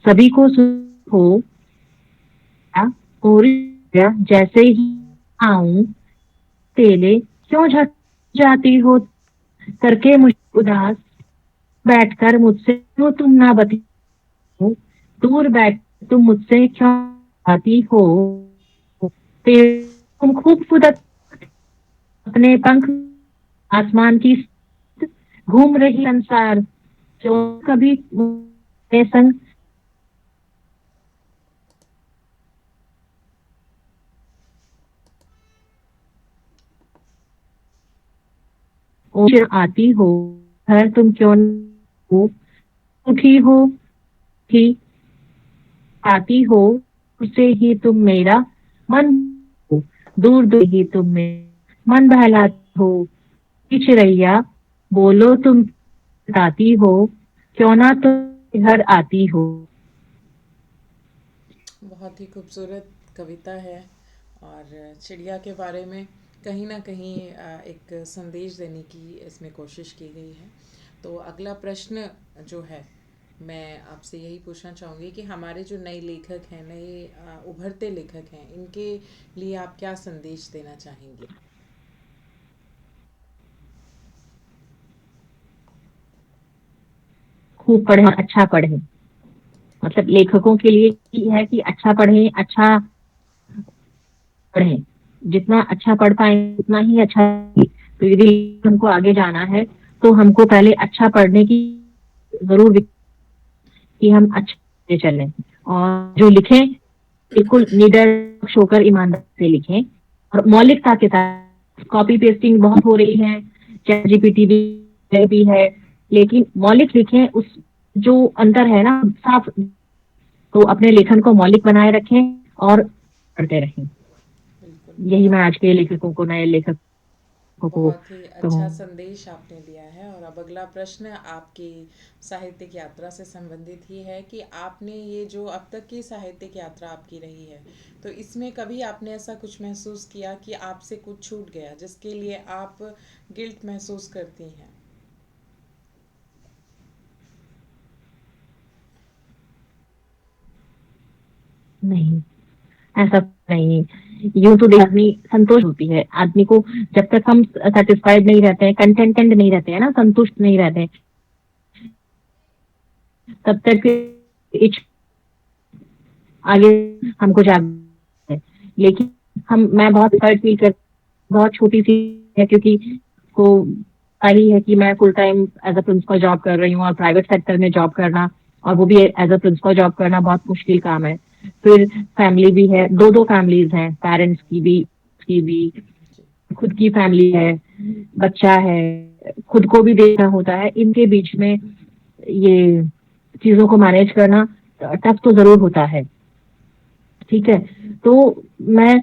सभी को हो, और जैसे ही आऊं तेले क्यों झट जाती हो, करके मुझ उदास बैठकर मुझसे क्यों तुम ना बती हो, दूर बैठ तुम मुझसे क्यों आती हो, तुम खूब खुद अपने पंख आसमान की घूम रही संसार, जो कभी मेरे संग और आती हो, घर तुम क्यों हो, उठी हो ही आती हो, उससे ही तुम मेरा मन हो, दूर दूर ही तुम मेरा मन बहलाती हो, चिरैया बोलो तुम बताती हो, क्यों ना तुम घर आती हो। बहुत ही खूबसूरत कविता है और चिड़िया के बारे में कहीं ना कहीं एक संदेश देने की इसमें कोशिश की गई है। तो अगला प्रश्न जो है, मैं आपसे यही पूछना चाहूँगी कि हमारे जो नए लेखक हैं, नए उभरते लेखक हैं, इनके लिए आप क्या संदेश देना चाहेंगी? खूब पढ़े, अच्छा पढ़े, मतलब लेखकों के लिए ही है कि अच्छा पढ़े, अच्छा पढ़ें, जितना अच्छा पढ़ पाए उतना ही अच्छा। तो यदि हमको आगे जाना है तो हमको पहले अच्छा पढ़ने की जरूर कि हम अच्छे से चलें, और जो लिखें बिल्कुल निडर होकर ईमानदार से लिखें, और मौलिकता के साथ। कॉपी पेस्टिंग बहुत हो रही है, चैट जीपीटी भी है, लेकिन मौलिक लिखें, उस जो अंतर है ना साफ, तो अपने लेखन को मौलिक बनाए रखें और पढ़ते रहें। बिल्कुल, यही मैं बहुत आज के लेखकों को, नए लेखकों को बहुत ही अच्छा कहूँ। संदेश आपने दिया है। और अब अगला प्रश्न आपकी साहित्यिक यात्रा से संबंधित ही है कि आपने ये जो अब तक की साहित्यिक यात्रा आपकी रही है, तो इसमें कभी आपने ऐसा कुछ महसूस किया कि आपसे कुछ छूट गया जिसके लिए आप गिल्ट महसूस करती हैं? नहीं, ऐसा नहीं। यूं तो आदमी संतोष होती है आदमी को, जब तक हम सेटिस्फाइड नहीं रहते हैं, कंटेंटेड नहीं रहते हैं ना, संतुष्ट नहीं रहते हैं, तब तक इच आगे हमको जाग है। लेकिन मैं बहुत एक्साइट फील कर, बहुत छोटी सी है, क्योंकि को आई है कि मैं full time as a principal job कर रही हूँ, और प्राइवेट सेक्टर में जॉब करना, और वो भी एज अ प्रिंसिपल जॉब करना बहुत मुश्किल काम है। फिर फैमिली भी है, दो दो फैमिलीज हैं, पेरेंट्स की भी जी। खुद की फैमिली है, बच्चा है, खुद को भी देखना होता है, इनके बीच में ये चीजों को मैनेज करना टफ तो जरूर होता है। ठीक है, तो मैं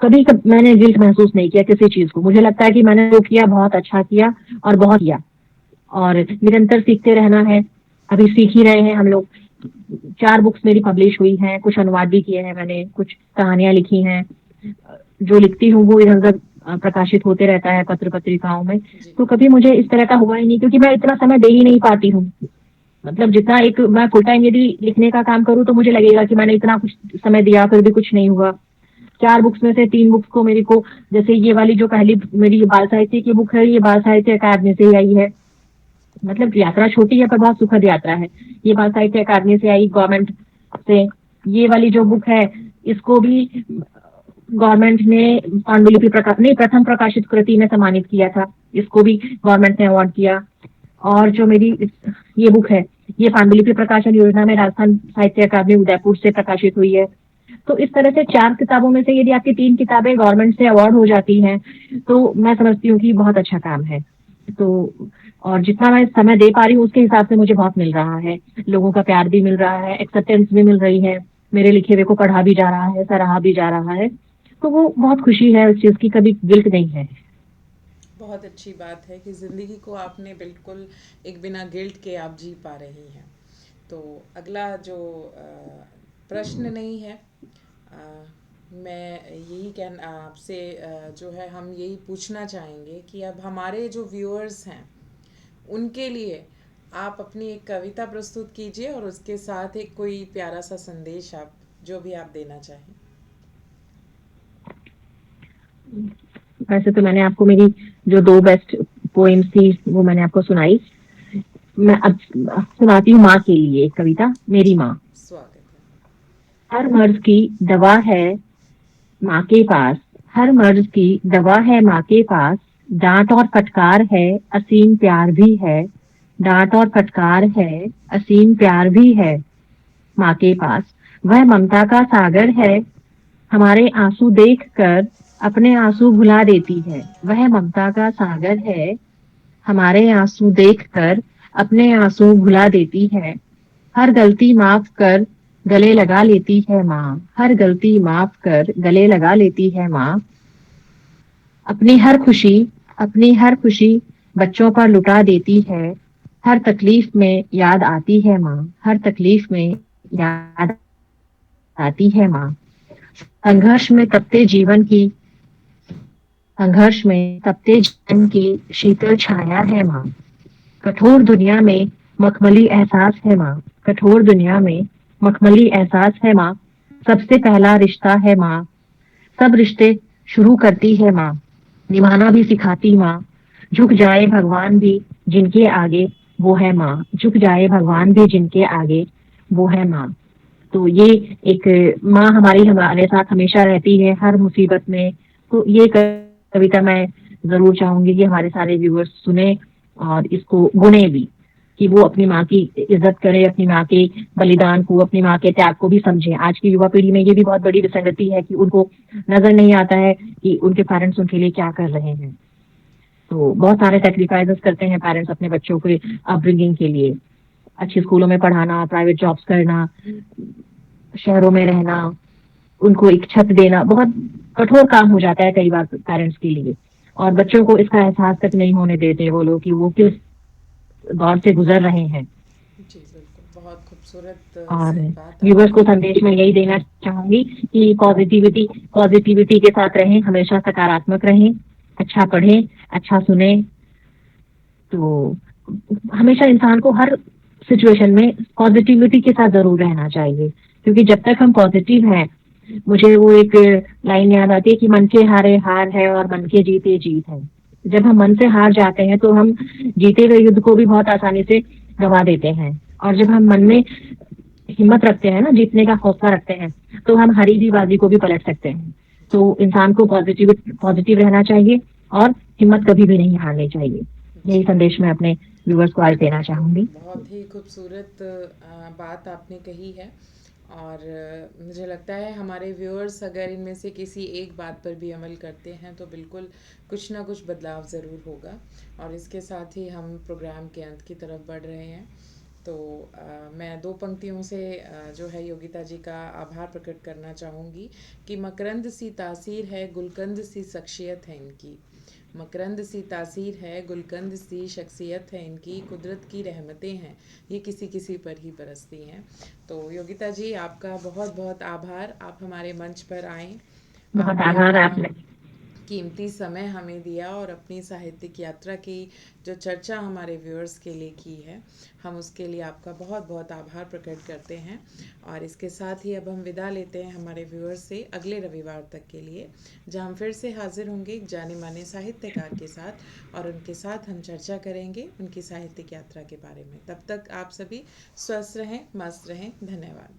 मैंने गिल्ट महसूस नहीं किया किसी चीज को, मुझे लगता है कि मैंने जो किया बहुत अच्छा किया, और बहुत किया, और निरंतर सीखते रहना है। अभी सीख ही रहे हैं हम लोग। 4 बुक्स मेरी पब्लिश हुई हैं, कुछ अनुवाद भी किए हैं मैंने, कुछ कहानियां लिखी हैं, जो लिखती हूँ वो इधर उधर प्रकाशित होते रहता है पत्र पत्रिकाओं में। जी। तो कभी मुझे इस तरह का हुआ ही नहीं, क्योंकि मैं इतना समय दे ही नहीं पाती हूँ। मतलब जितना एक मैं फुल टाइम यदि लिखने का काम करूँ तो मुझे लगेगा कि मैंने इतना कुछ समय दिया, फिर भी कुछ नहीं हुआ। 4 बुक्स में से 3 बुक्स को मेरे को, जैसे ये वाली जो पहली मेरी बाल साहित्य की बुक है, ये बाल साहित्य अकादमी से ही आई है। मतलब यात्रा छोटी है पर बहुत सुखद यात्रा है। ये बाल साहित्य अकादमी से आई, गवर्नमेंट से। ये वाली जो बुक है, इसको भी गवर्नमेंट ने पांडुलिपि प्रकाश नहीं, प्रथम प्रकाशित कृति में सम्मानित किया था, इसको भी गवर्नमेंट ने अवार्ड किया। और जो मेरी ये बुक है, ये पांडुलिपि प्रकाशन योजना में राजस्थान साहित्य अकादमी उदयपुर से प्रकाशित हुई है। तो इस तरह से 4 किताबों में से यदि आपकी 3 किताबें गवर्नमेंट से अवार्ड हो जाती हैं, तो मैं समझती हूँ कि बहुत अच्छा काम है। तो और जितना मैं समय दे पा रही हूँ उसके हिसाब से मुझे बहुत मिल रहा है। लोगों का प्यार भी मिल रहा है, एक्सेप्टेंस भी मिल रही है, मेरे लिखे हुए को पढ़ा भी जा रहा है, सराहा भी जा रहा है। तो वो बहुत खुशी है, उस चीज़ की कभी गिल्ट नहीं है। बहुत अच्छी बात है कि ज़िंदगी को आपने बिल्कुल एक बिना गिल्ट के आप जी पा रही हैं। तो अगला जो प्रश्न नहीं है, अ, मैं यही आपसे जो है हम यही पूछना चाहेंगे कि अब हमारे जो व्यूअर्स हैं उनके लिए आप अपनी एक कविता प्रस्तुत कीजिए और उसके साथ एक कोई प्यारा सा संदेश आप जो भी आप देना चाहें। वैसे तो मैंने आपको मेरी जो 2 बेस्ट पोएम्स थी वो मैंने आपको सुनाई। मैं अब सुनाती हूँ माँ के लिए एक कविता, मेरी जी, माँ। स्वागत है। हर मर्ज की दवा है माँ के पास, हर मर्ज की दवा है माँ के पास, डांट और फटकार है, असीम प्यार भी है, डांट और फटकार है, असीम प्यार भी है माँ के पास। वह ममता का सागर है, हमारे आंसू देख कर अपने आंसू भुला देती है। वह ममता का सागर है, हमारे आंसू देख कर अपने आंसू भुला देती है। हर गलती माफ कर गले लगा लेती है माँ, हर गलती माफ कर गले लगा लेती है माँ। अपनी हर खुशी अपनी हर खुशी बच्चों पर लुटा देती है। हर तकलीफ में याद आती है माँ, हर तकलीफ में याद आती है माँ। संघर्ष में तपते जीवन की संघर्ष में तपते जीवन की शीतल छाया है माँ। कठोर दुनिया में मखमली एहसास है माँ, कठोर दुनिया में मखमली एहसास है माँ। सबसे पहला रिश्ता है माँ, सब रिश्ते शुरू करती है माँ, निभाना भी सिखाती माँ। झुक जाए भगवान भी जिनके आगे वो है माँ, झुक जाए भगवान भी जिनके आगे वो है माँ। तो ये एक माँ हमारी हमारे साथ हमेशा रहती है हर मुसीबत में। तो ये कविता मैं जरूर चाहूंगी कि हमारे सारे व्यूअर्स सुने और इसको गुने भी, कि वो अपनी माँ की इज्जत करे, अपनी माँ के बलिदान को, अपनी माँ के त्याग को भी समझे। आज की युवा पीढ़ी में ये भी बहुत बड़ी विसंगति है कि उनको नजर नहीं आता है कि उनके पेरेंट्स उनके लिए क्या कर रहे हैं। तो बहुत सारे सेक्रीफाइसेस करते हैं पेरेंट्स अपने बच्चों के अपब्रिंगिंग के लिए, अच्छे स्कूलों में पढ़ाना, प्राइवेट जॉब्स करना, शहरों में रहना, उनको एक छत देना बहुत कठोर काम हो जाता है कई बार पेरेंट्स के लिए। और बच्चों को इसका एहसास तक नहीं होने देते वो लोग कि वो किस दौर से गुजर रहे हैं। जी बिल्कुल, बहुत खूबसूरत और सी बात व्यूवर्स आपने को कही। संदेश में यही देना चाहूंगी कि पॉजिटिविटी के साथ रहें, हमेशा सकारात्मक रहें, अच्छा पढ़ें, अच्छा सुने। तो हमेशा इंसान को हर सिचुएशन में पॉजिटिविटी के साथ जरूर रहना चाहिए, क्योंकि जब तक हम पॉजिटिव हैं, मुझे वो एक लाइन याद आती है कि मन के हारे हार है और मन के जीते जीत है। जब हम मन से हार जाते हैं तो हम जीते हुए युद्ध को भी बहुत आसानी से गवा देते हैं। और जब हम मन में हिम्मत रखते हैं ना, जीतने का हौसला रखते हैं, तो हम हारी हुई बाजी को भी पलट सकते हैं। जी तो इंसान को पॉजिटिव पॉजिटिव रहना चाहिए और हिम्मत कभी भी नहीं हारनी चाहिए। यही जी, संदेश मैं अपने व्यूवर्स को आज देना बिल्कुल, चाहूंगी। बहुत ही खूबसूरत बात आपने कही है। और मुझे लगता है हमारे व्यूअर्स अगर इनमें से किसी एक बात पर भी अमल करते हैं तो बिल्कुल कुछ ना कुछ बदलाव ज़रूर होगा। और इसके साथ ही हम प्रोग्राम के अंत की तरफ बढ़ रहे हैं। तो मैं दो पंक्तियों से जो है योगिता जी का आभार प्रकट करना चाहूँगी कि मकरंद सी तासीर है, गुलकंद सी शख्सियत है इनकी। मकरंद सी तासीर है, गुलकंद सी शख्सियत है इनकी, कुदरत की रहमतें हैं ये किसी किसी पर ही बरसती हैं। तो योगिता जी, आपका बहुत बहुत आभार, आप हमारे मंच पर आएँ। बहुत आपने आभार अपना आपने। कीमती समय हमें दिया और अपनी साहित्यिक यात्रा की जो चर्चा हमारे व्यूअर्स के लिए की है, हम उसके लिए आपका बहुत बहुत आभार प्रकट करते हैं। और इसके साथ ही अब हम विदा लेते हैं हमारे व्यूअर्स से अगले रविवार तक के लिए, जहाँ हम फिर से हाजिर होंगे एक जाने माने साहित्यकार के साथ और उनके साथ हम चर्चा करेंगे उनकी साहित्यिक यात्रा के बारे में। तब तक आप सभी स्वस्थ रहें, मस्त रहें। धन्यवाद।